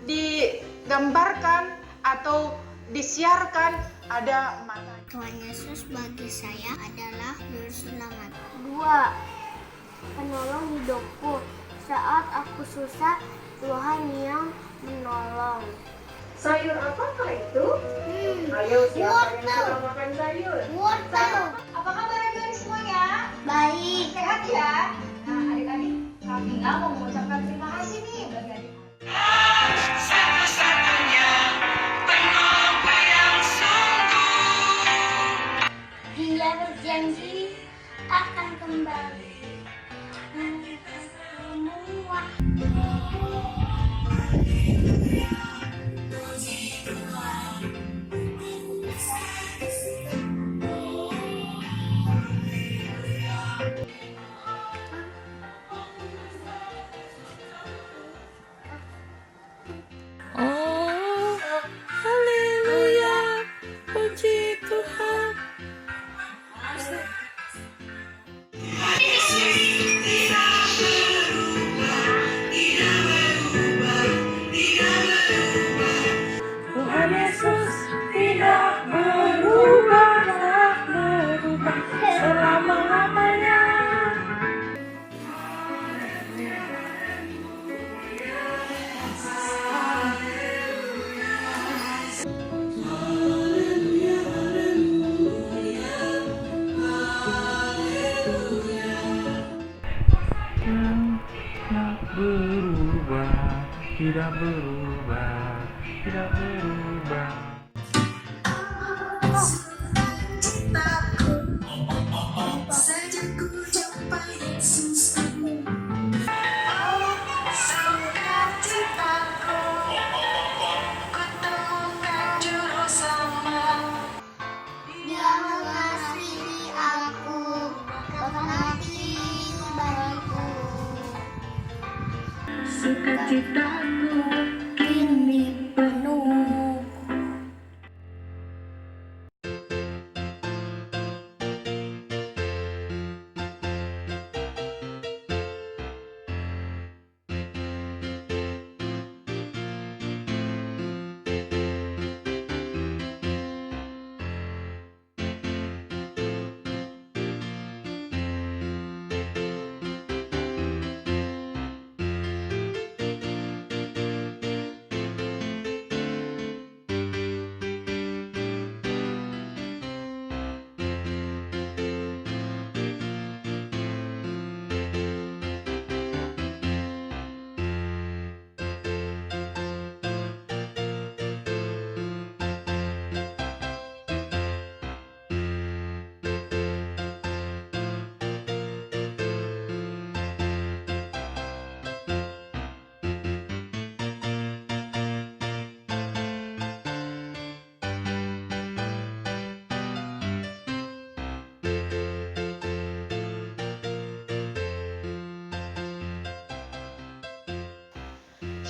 digambarkan atau disiarkan ada mata. Tuhan Yesus bagi saya adalah juru selamat. 2. Penolong hidupku. Saat aku susah, Tuhan yang menolong. Sayur apakah itu? Ayo, siapa yang suka makan sayur? Wortel. Apa kabar adik-adik semuanya? Baik. Sehat ya? Nah, adik-adik, Kamila mau mengucapkan terima kasih nih bagi adik. Dia berjanji akan kembali. Semua. Oh, haleluya, puji Tuhan. Tuhan Yesus tidak berubah, tak berubah selama-lamanya. Tidak berubah, tidak berubah. Dia mengasihi aku, mengasihi bagiku. Sukacitaku kini penuh.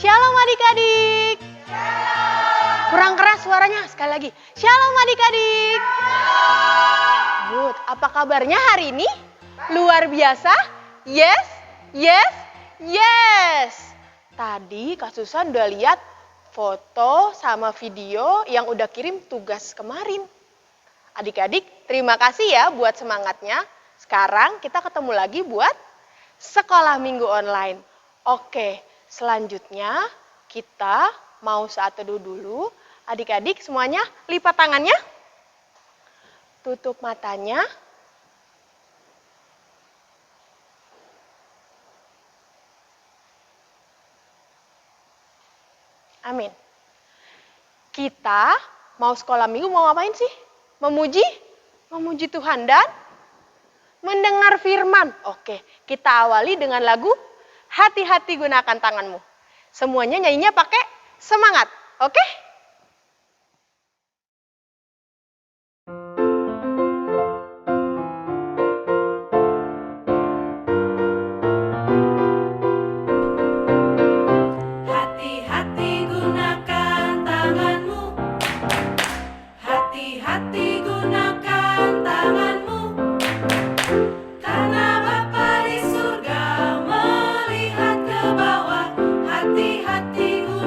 Shalom adik-adik. Kurang keras suaranya, sekali lagi. Shalom adik-adik. Good. Apa kabarnya hari ini? Luar biasa? Yes, yes, yes. Tadi Kak Susan udah lihat foto sama video yang udah kirim tugas kemarin. Adik-adik, terima kasih ya buat semangatnya. Sekarang kita ketemu lagi buat sekolah minggu online. Oke. Selanjutnya kita mau saat teduh dulu. Adik-adik semuanya lipat tangannya. Tutup matanya. Amin. Kita mau sekolah minggu mau ngapain sih? Memuji Tuhan dan mendengar firman. Oke, kita awali dengan lagu Hati-hati gunakan tanganmu. Semuanya nyanyinya pakai semangat. Oke? Hati-hati gunakan tanganmu. Hati-hati gunakan tanganmu. Karena Bapa di surga melihat ke bawah. Hati-hati gunakan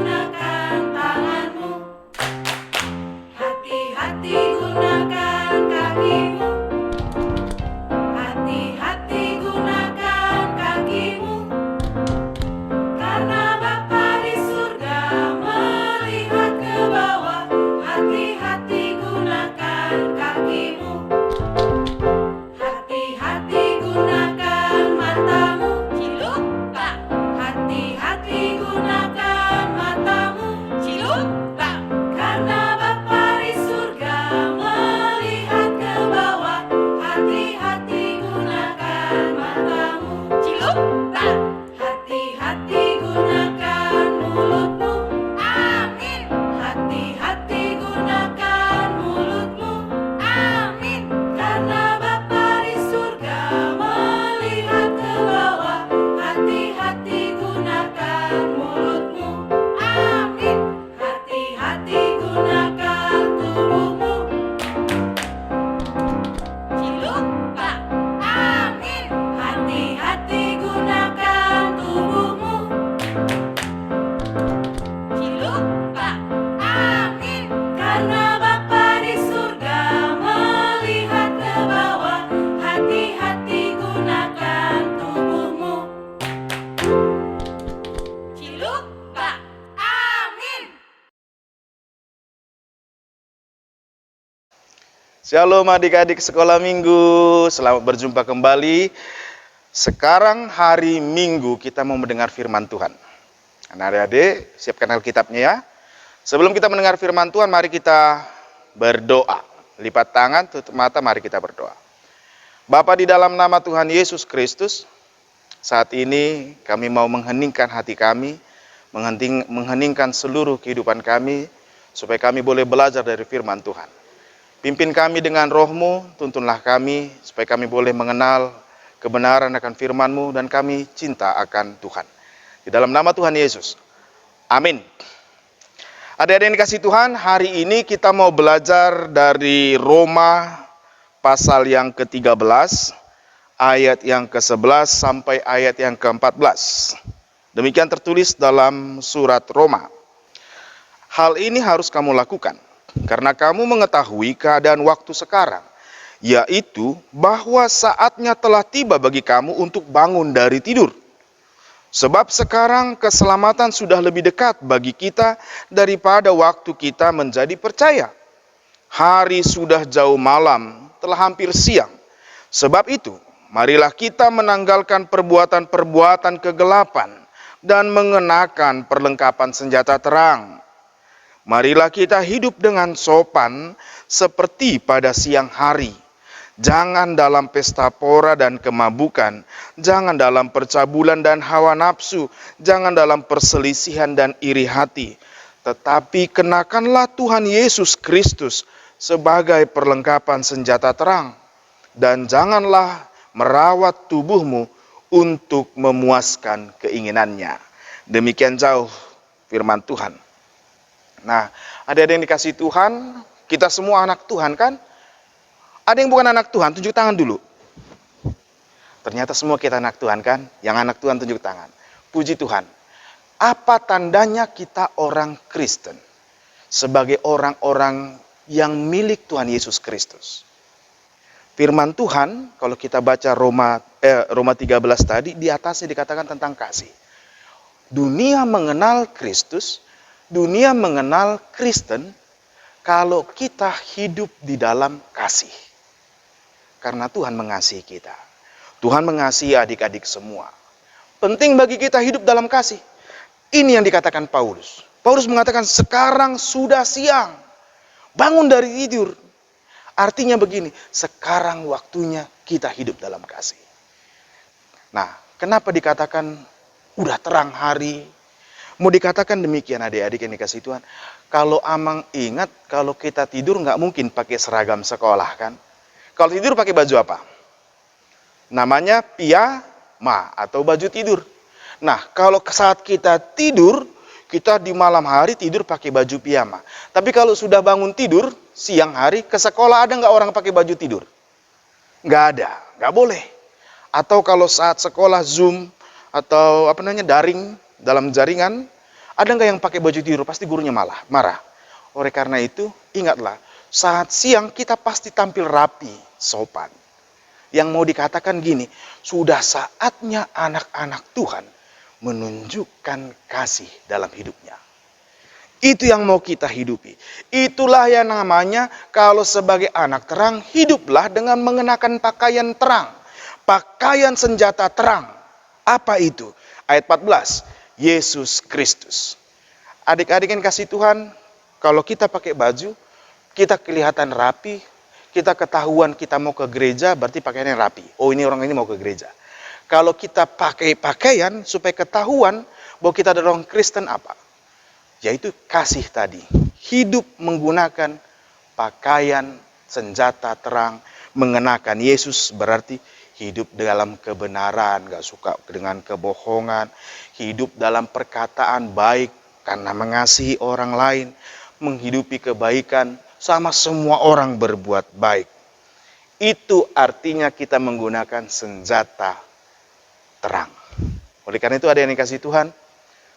Shalom adik-adik sekolah minggu, selamat berjumpa kembali. Sekarang hari Minggu kita mau mendengar firman Tuhan. Nah, adik-adik siapkan Alkitabnya ya. Sebelum kita mendengar firman Tuhan, mari kita berdoa. Lipat tangan, tutup mata, mari kita berdoa. Bapa, di dalam nama Tuhan Yesus Kristus, saat ini kami mau mengheningkan hati kami, mengheningkan seluruh kehidupan kami, supaya kami boleh belajar dari firman Tuhan. Pimpin kami dengan roh-Mu, tuntunlah kami, supaya kami boleh mengenal kebenaran akan firman-Mu, dan kami cinta akan Tuhan. Di dalam nama Tuhan Yesus. Amin. Adik-adik yang dikasihi Tuhan, hari ini kita mau belajar dari Roma pasal yang ke-13, ayat yang ke-11 sampai ayat yang ke-14. Demikian tertulis dalam surat Roma. Hal ini harus kamu lakukan, karena kamu mengetahui keadaan waktu sekarang, yaitu bahwa saatnya telah tiba bagi kamu untuk bangun dari tidur. Sebab sekarang keselamatan sudah lebih dekat bagi kita daripada waktu kita menjadi percaya. Hari sudah jauh malam, telah hampir siang. Sebab itu, marilah kita menanggalkan perbuatan-perbuatan kegelapan dan mengenakan perlengkapan senjata terang. Marilah kita hidup dengan sopan seperti pada siang hari. Jangan dalam pesta pora dan kemabukan. Jangan dalam percabulan dan hawa nafsu. Jangan dalam perselisihan dan iri hati. Tetapi kenakanlah Tuhan Yesus Kristus sebagai perlengkapan senjata terang. Dan janganlah merawat tubuhmu untuk memuaskan keinginannya. Demikian jauh firman Tuhan. Nah, ada yang dikasih Tuhan, kita semua anak Tuhan kan? Ada yang bukan anak Tuhan, tunjuk tangan dulu. Ternyata semua kita anak Tuhan kan? Yang anak Tuhan tunjuk tangan. Puji Tuhan. Apa tandanya kita orang Kristen? Sebagai orang-orang yang milik Tuhan Yesus Kristus. Firman Tuhan, kalau kita baca Roma 13 tadi, di atasnya dikatakan tentang kasih. Dunia mengenal Kristus, dunia mengenal Kristen kalau kita hidup di dalam kasih. Karena Tuhan mengasihi kita. Tuhan mengasihi adik-adik semua. Penting bagi kita hidup dalam kasih. Ini yang dikatakan Paulus. Paulus mengatakan sekarang sudah siang. Bangun dari tidur. Artinya begini, sekarang waktunya kita hidup dalam kasih. Nah, kenapa dikatakan udah terang hari? Mau dikatakan demikian adik-adik yang dikasih Tuhan. Kalau Amang ingat, kalau kita tidur nggak mungkin pakai seragam sekolah kan. Kalau tidur pakai baju apa? Namanya piyama atau baju tidur. Nah, kalau saat kita tidur, kita di malam hari tidur pakai baju piyama. Tapi kalau sudah bangun tidur, siang hari ke sekolah ada nggak orang pakai baju tidur? Nggak ada, nggak boleh. Atau kalau saat sekolah Zoom atau daring, dalam jaringan, ada nggak yang pakai baju tidur? Pasti gurunya marah. Oleh karena itu, ingatlah, saat siang kita pasti tampil rapi, sopan. Yang mau dikatakan gini, sudah saatnya anak-anak Tuhan menunjukkan kasih dalam hidupnya. Itu yang mau kita hidupi. Itulah yang namanya kalau sebagai anak terang, hiduplah dengan mengenakan pakaian terang. Pakaian senjata terang. Apa itu? Ayat 14. Yesus Kristus. Adik-adik yang kasih Tuhan, kalau kita pakai baju, kita kelihatan rapi, kita ketahuan kita mau ke gereja, berarti pakaiannya rapi. Oh, ini orang ini mau ke gereja. Kalau kita pakai pakaian supaya ketahuan bahwa kita adalah orang Kristen apa? Yaitu kasih tadi. Hidup menggunakan pakaian senjata terang, mengenakan Yesus berarti hidup dalam kebenaran, gak suka dengan kebohongan, hidup dalam perkataan baik karena mengasihi orang lain, menghidupi kebaikan, sama semua orang berbuat baik. Itu artinya kita menggunakan senjata terang. Oleh karena itu ada yang dikasih Tuhan,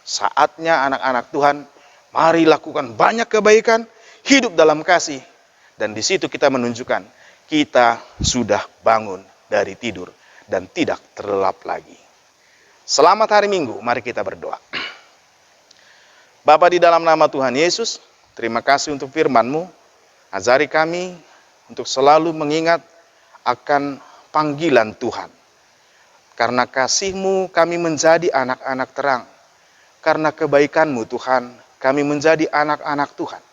saatnya anak-anak Tuhan, mari lakukan banyak kebaikan, hidup dalam kasih. Dan di situ kita menunjukkan, kita sudah bangun dari tidur dan tidak terlelap lagi. Selamat hari Minggu, mari kita berdoa. Bapa di dalam nama Tuhan Yesus, terima kasih untuk firman-Mu. Ajari kami untuk selalu mengingat akan panggilan Tuhan. Karena kasih-Mu kami menjadi anak-anak terang. Karena kebaikan-Mu Tuhan, kami menjadi anak-anak Tuhan.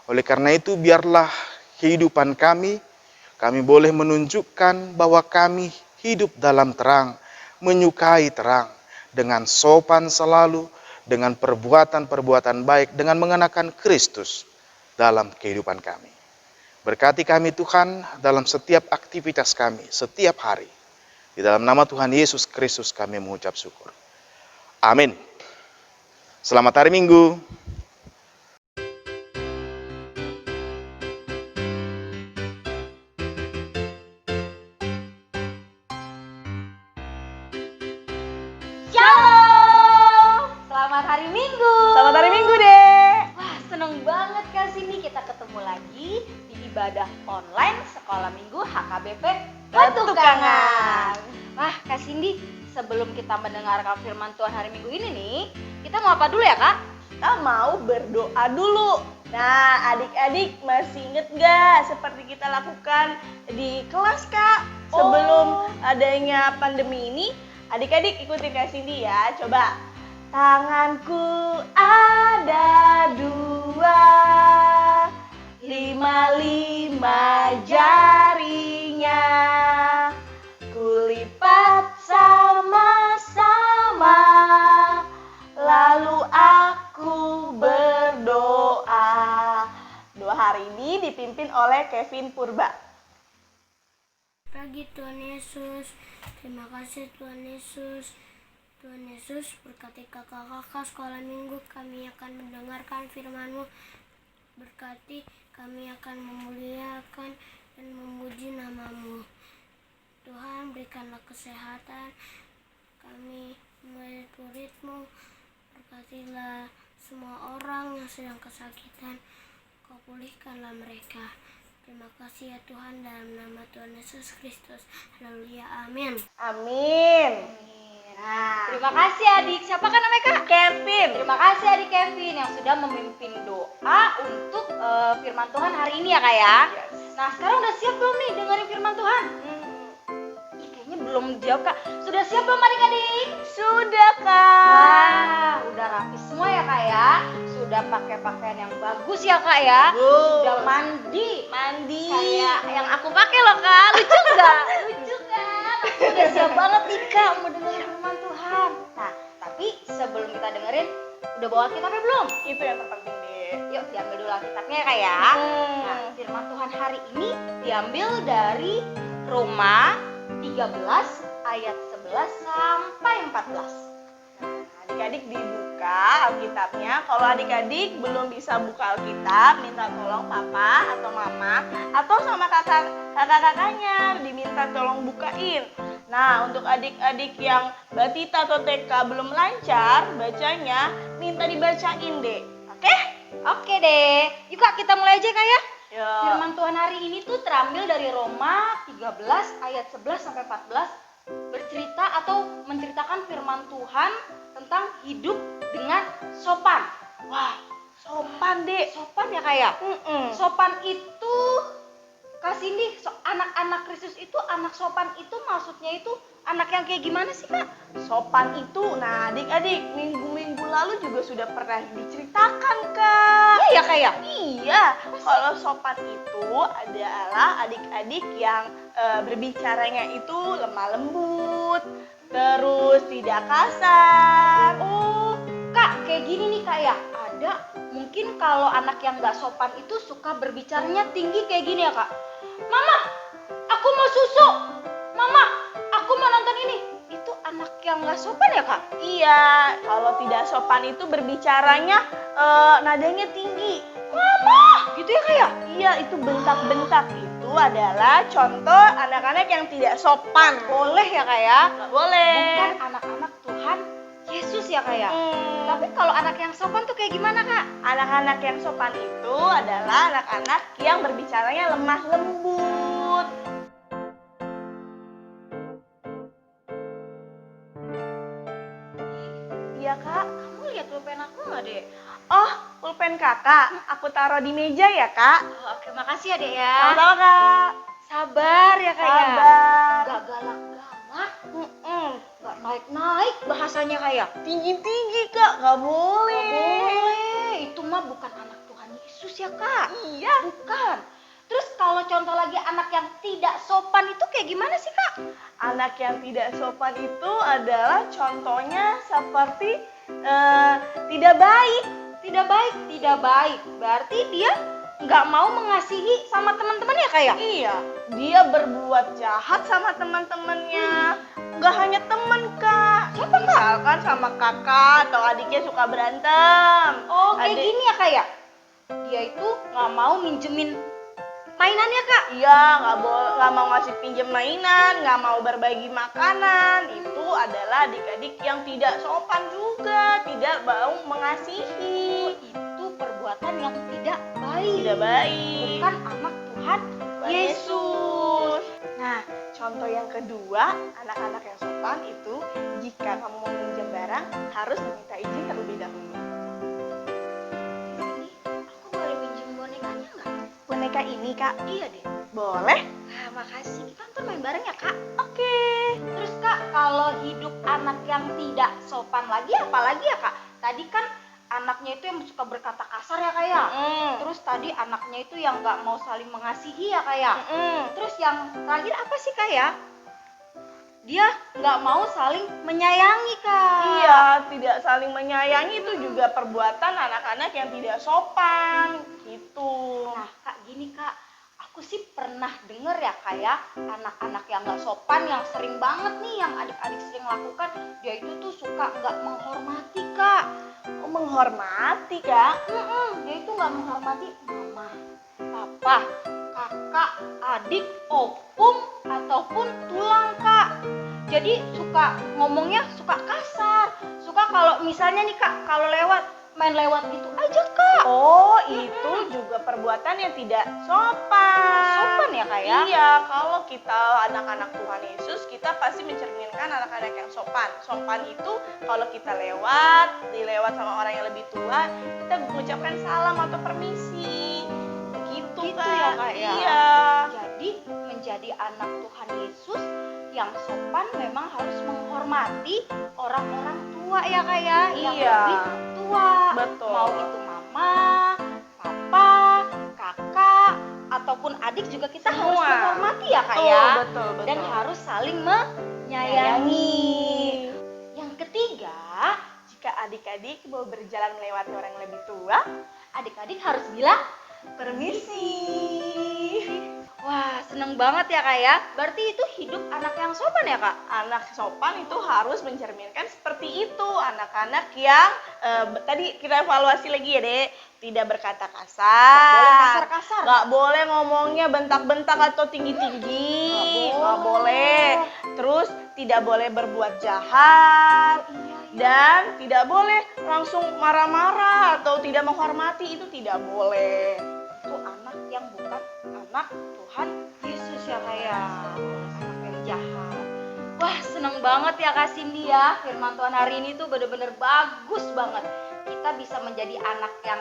Oleh karena itu biarlah kehidupan kami boleh menunjukkan bahwa kami hidup dalam terang, menyukai terang, dengan sopan selalu, dengan perbuatan-perbuatan baik, dengan mengenakan Kristus dalam kehidupan kami. Berkati kami Tuhan dalam setiap aktivitas kami, setiap hari. Di dalam nama Tuhan Yesus Kristus kami mengucap syukur. Amin. Selamat hari Minggu. Shalom! Selamat hari Minggu. Selamat hari Minggu, Dek. Wah, seneng banget Kak Cindy kita ketemu lagi di ibadah online Sekolah Minggu HKBP Petukangan. Wah, Kak Cindy, sebelum kita mendengarkan firman Tuhan hari Minggu ini nih, kita mau apa dulu ya, Kak? Kita mau berdoa dulu. Nah, adik-adik masih inget gak seperti kita lakukan di kelas, Kak? Sebelum adanya pandemi ini, adik-adik ikutin Kak Cindy ya. Coba. Tanganku ada 2, 5 jarinya. Kulipat sama-sama, lalu aku berdoa. Doa hari ini dipimpin oleh Kevin Purba. Pagi Tuhan Yesus, terima kasih Tuhan Yesus. Tuhan Yesus, berkati kakak-kakak sekolah minggu, kami akan mendengarkan firman-Mu. Berkati kami akan memuliakan dan memuji nama-Mu. Tuhan, berikanlah kesehatan kami murid-murid-Mu. Berkatilah semua orang yang sedang kesakitan, Kau pulihkanlah mereka. Terima kasih ya Tuhan, dalam nama Tuhan Yesus Kristus. Haleluya, amin. Amin. Nah, terima kasih adik. Siapa kan namanya Kak? Kevin. Terima kasih adik Kevin yang sudah memimpin doa untuk firman Tuhan hari ini ya Kak ya. Nah, sekarang udah siap belum nih dengerin firman Tuhan? Ih, kayaknya belum jawab Kak. Sudah siap belum adik-adik? Sudah, Kak. Wah, udah rapi semua ya Kak ya. Sudah pakai pakaian yang bagus ya Kak ya. Sudah mandi. Kayak yang aku pakai loh Kak. Lucu nggak? Lucu kan? Udah siap banget nih Kak mau dengerin firman Tuhan. Nah, tapi sebelum kita dengerin, udah bawa Alkitabnya belum? Itu yang terpenting, Dek. Yuk diambil dulu Alkitabnya ya Kak ya. Nah, firman Tuhan hari ini diambil dari Roma 13 ayat 11 sampai 14. Adik-adik dibuka Alkitabnya. Kalau adik-adik belum bisa buka Alkitab, minta tolong papa atau mama atau sama kakak-kakaknya diminta tolong bukain. Nah, untuk adik-adik yang batita atau TK belum lancar bacanya, minta dibacain, Dek. Oke? Oke deh. Yuk Kak, kita mulai aja Kak ya. Yuk. Firman Tuhan hari ini tuh terambil dari Roma 13 ayat 11 sampai 14, bercerita atau menceritakan firman Tuhan tentang hidup dengan sopan. Wah, sopan, Dek. Sopan ya Kak ya? Sopan. Sopan itu Kak Cindy, anak-anak Kristus itu, anak sopan itu maksudnya itu anak yang kayak gimana sih Kak? Sopan itu, nah adik-adik, minggu-minggu lalu juga sudah pernah diceritakan, Kak. Iya ya Kak ya? Iya, kalau sopan itu adalah adik-adik yang berbicaranya itu lemah lembut, terus tidak kasar. Oh, Kak, kayak gini nih Kak ya. Ada mungkin kalau anak yang nggak sopan itu suka berbicaranya tinggi kayak gini ya Kak. Mama, aku mau susu. Mama, aku mau nonton ini. Itu anak yang nggak sopan ya Kak? Iya, kalau tidak sopan itu berbicaranya nadanya tinggi. Mama, gitu ya Kak ya? Iya, itu bentak-bentak. Itu adalah contoh anak-anak yang tidak sopan. Boleh ya Kak ya? Nggak boleh. Bukan anak-anak Tuhan Yesus ya Kak ya? Tapi kalau anak yang sopan tuh kayak gimana Kak? Anak-anak yang sopan itu adalah anak-anak yang berbicaranya lemah lembut. Iya Kak, Kamu lihat pulpen aku nggak deh? Oh, pulpen kakak. Aku taruh di meja ya, Kak. Oh, oke, makasih ya, Dek ya. Sama-sama, Kak. Sabar ya, Kak ya. Sabar. Gak galak-galak. Gak naik-naik bahasanya kayak. Tinggi-tinggi, Kak. Nggak boleh. Gak boleh. Itu mah bukan anak Tuhan Yesus ya, Kak. Iya. Bukan. Terus kalau contoh lagi anak yang tidak sopan itu kayak gimana sih, Kak? Anak yang tidak sopan itu adalah contohnya seperti tidak baik. Tidak baik. Berarti dia nggak mau mengasihi sama teman-teman ya, Kak ya? Iya, dia berbuat jahat sama teman-temannya. Nggak hanya teman, Kak. Siapa, Kak? Misalkan sama kakak atau adiknya suka berantem. Oh, kayak Adik- gini ya, Kak ya? Dia itu nggak mau minjemin mainannya, Kak. Iya, nggak mau ngasih pinjam mainan, nggak mau berbagi makanan. Itu adalah adik-adik yang tidak sopan juga, tidak mau mengasihi. Itu perbuatan yang tidak baik. Tidak baik. Bukan anak Tuhan Yesus. Nah, contoh yang kedua, anak-anak yang sopan itu jika kamu mau minjem barang harus meminta izin terlebih dahulu. Ini aku boleh minjem bonekanya nggak? Boneka ini, Kak, Iya deh. boleh? Nah, makasih. Kita ntar main bareng ya, Kak. Oke. Terus, Kak, kalau hidup anak yang tidak sopan lagi, apa lagi ya, Kak? Tadi kan anaknya itu yang suka berkata kasar ya, Kak ya? Terus tadi anaknya itu yang nggak mau saling mengasihi ya, Kak ya? Terus yang terakhir apa sih, Kak ya? Dia nggak mau saling menyayangi, Kak. Iya, tidak saling menyayangi itu juga perbuatan anak-anak yang tidak sopan, gitu. Nah, Kak, gini, Kak. Aku sih pernah denger ya, Kak ya, anak-anak yang nggak sopan yang sering banget nih, yang adik-adik sering lakukan, dia itu tuh suka nggak menghormati, Kak. Oh, menghormati, Kak. Dia itu nggak menghormati mama, papa, kakak, adik, opung, ataupun tulang, Kak. Jadi suka ngomongnya suka kasar, suka kalau misalnya nih, Kak, kalau main lewat gitu aja, Kak. Oh, itu juga perbuatan yang tidak sopan. Sopan ya, Kak ya? Iya, kalau kita anak-anak Tuhan Yesus, kita pasti mencerminkan anak-anak yang sopan. Sopan itu kalau kita dilewat sama orang yang lebih tua, kita mengucapkan salam atau permisi. Begitu, Gitu Kak. ya, Kak ya? Iya. Jadi menjadi anak Tuhan Yesus yang sopan memang harus menghormati orang-orang tua ya, Kak ya? Yang Iya. lebih tua. Betul. Mau itu mama, papa, kakak, ataupun adik juga kita harus Semua. menghormati ya, Kak Betul, ya? betul, betul. Dan harus saling menyayangi. Yang ketiga, Jika adik-adik mau berjalan melewati orang yang lebih tua, adik-adik harus bilang permisi. wah, seneng banget ya, Kak ya? Berarti itu hidup anak yang sopan ya, Kak? Anak sopan itu harus mencerminkan seperti itu. Anak-anak yang tadi kita evaluasi lagi ya, Dek. Tidak berkata kasar. Nggak boleh kasar-kasar. Nggak boleh ngomongnya bentak-bentak atau tinggi-tinggi. Nggak boleh. Terus tidak boleh berbuat jahat. Dan tidak boleh langsung marah-marah atau tidak menghormati, itu tidak boleh. Itu anak yang bukan anak Tuhan Yesus ya, Kak ya? Anak yang jahat. Wah, seneng banget ya, Kak Cindy ya. Firman Tuhan hari ini tuh bener-bener bagus banget. Kita bisa menjadi anak yang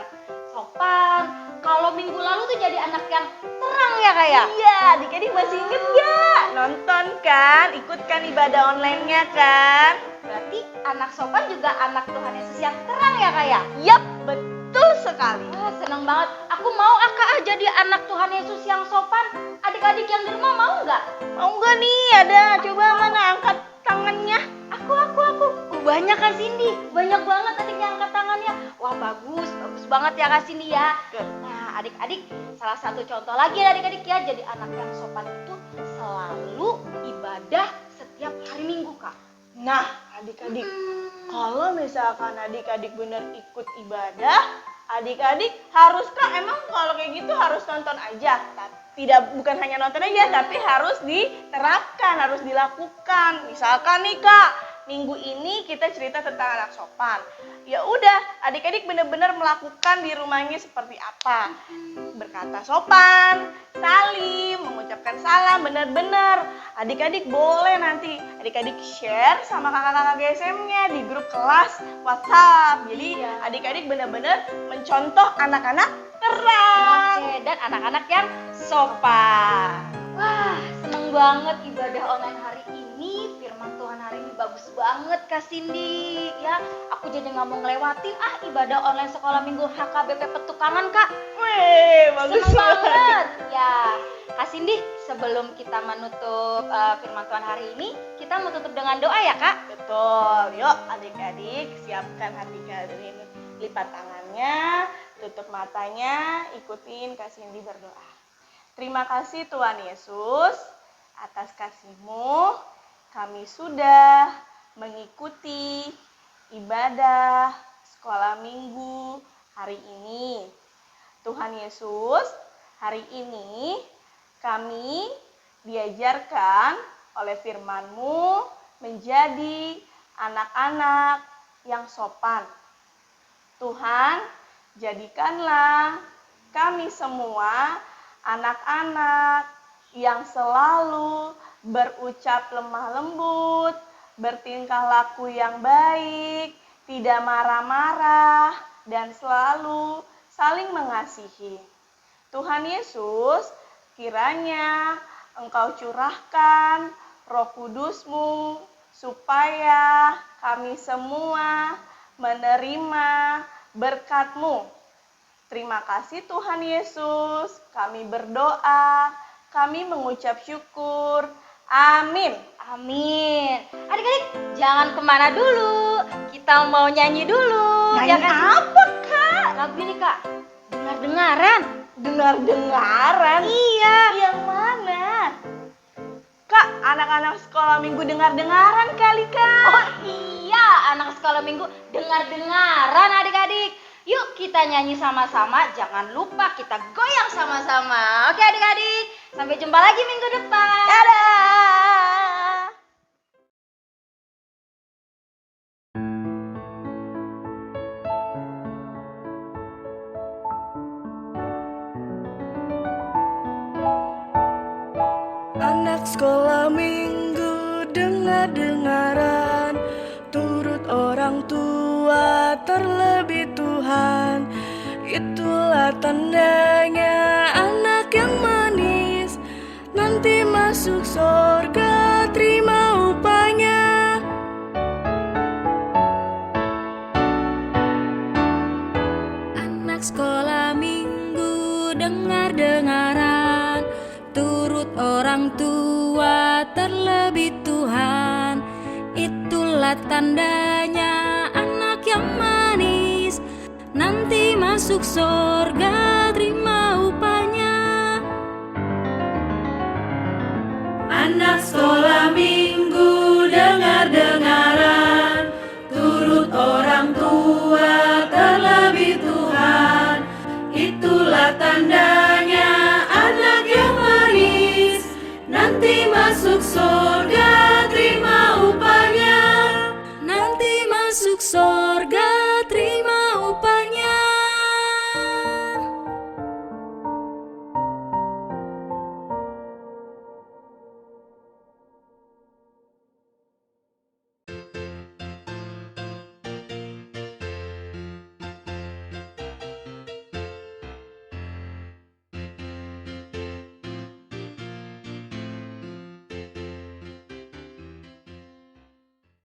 sopan. Kalau minggu lalu tuh jadi anak yang terang ya, Kak ya? Iya, adik-adik masih inget gak? Nonton kan? Ikutkan ibadah online-nya kan? Berarti anak sopan juga anak Tuhan Yesus yang terang ya, Kak ya? Yap, betul sekali. Wah, seneng banget. Aku mau Kak jadi anak Tuhan Yesus yang sopan. Adik-adik yang di rumah mau nggak? Mau nggak nih? Ada, coba mana angkat tangannya. Aku. Banyak Kak Cindy, banyak banget adik yang angkat tangannya. Wah, bagus banget ya Kak Cindy ya. Nah, adik-adik, salah satu contoh lagi ya adik-adik ya, jadi anak yang sopan itu selalu ibadah setiap hari Minggu, Kak. Nah, adik-adik, kalau misalkan adik-adik bener ikut ibadah, adik-adik haruskah emang kalau kayak gitu harus nonton aja? Bukan hanya nonton aja, tapi harus diterapkan, harus dilakukan. Misalkan nih Kak, minggu ini kita cerita tentang anak sopan. Ya udah, adik-adik benar-benar melakukan di rumahnya seperti apa. Berkata sopan, salim, mengucapkan salam, benar-benar. Adik-adik boleh nanti adik-adik share sama kakak-kakak GSM-nya di grup kelas WhatsApp. Jadi adik-adik benar-benar mencontoh anak-anak terang. Oke, dan anak-anak yang sopan. Wah, seneng banget ibadah online hari ini. Firman Tuhan hari ini bagus banget Kak Cindy. Ya, aku jadi nggak mau ngelewatin ibadah online sekolah minggu HKBP Petukangan Kak. Wih, bagus Seneng banget. Ya, Kak Cindy, sebelum kita menutup firman Tuhan hari ini, kita mau tutup dengan doa ya Kak? Betul, yuk adik-adik siapkan hati kalian, lipat tangannya, tutup matanya, ikutin Kak Cindy berdoa. Terima kasih Tuhan Yesus, atas kasih-Mu kami sudah mengikuti ibadah sekolah minggu hari ini. Tuhan Yesus, hari ini kami diajarkan oleh firman-Mu menjadi anak-anak yang sopan. Tuhan, jadikanlah kami semua anak-anak yang selalu berucap lemah lembut, bertingkah laku yang baik, tidak marah-marah, dan selalu saling mengasihi. Tuhan Yesus, kiranya Engkau curahkan Roh Kudus-Mu supaya kami semua menerima berkat-Mu. Terima kasih Tuhan Yesus, kami berdoa, kami mengucap syukur. Amin. Amin. Adik-adik, jangan kemana dulu. Kita mau nyanyi dulu. Nyanyi apa, Kak? Lagu ini Kak, dengar-dengaran. Dengar-dengaran? Iya. Yang mana? Kak, anak-anak sekolah minggu dengar-dengaran kali, Kak. Oh iya, anak sekolah minggu dengar-dengaran adik-adik. Yuk kita nyanyi sama-sama, jangan lupa kita goyang sama-sama. Oke adik-adik, sampai jumpa lagi minggu depan. Dadah! Anak sekolah minggu dengar-dengaran, turut orang tua terlebih Tuhan. Itulah tandanya anak yang manis, nanti masuk surga terima upahnya. Anak sekolah minggu dengar-dengaran, turut orang tua terlebih Tuhan. Itulah tandanya anak yang manis, nanti masuk surga terima upahnya. Anak sekolah minggu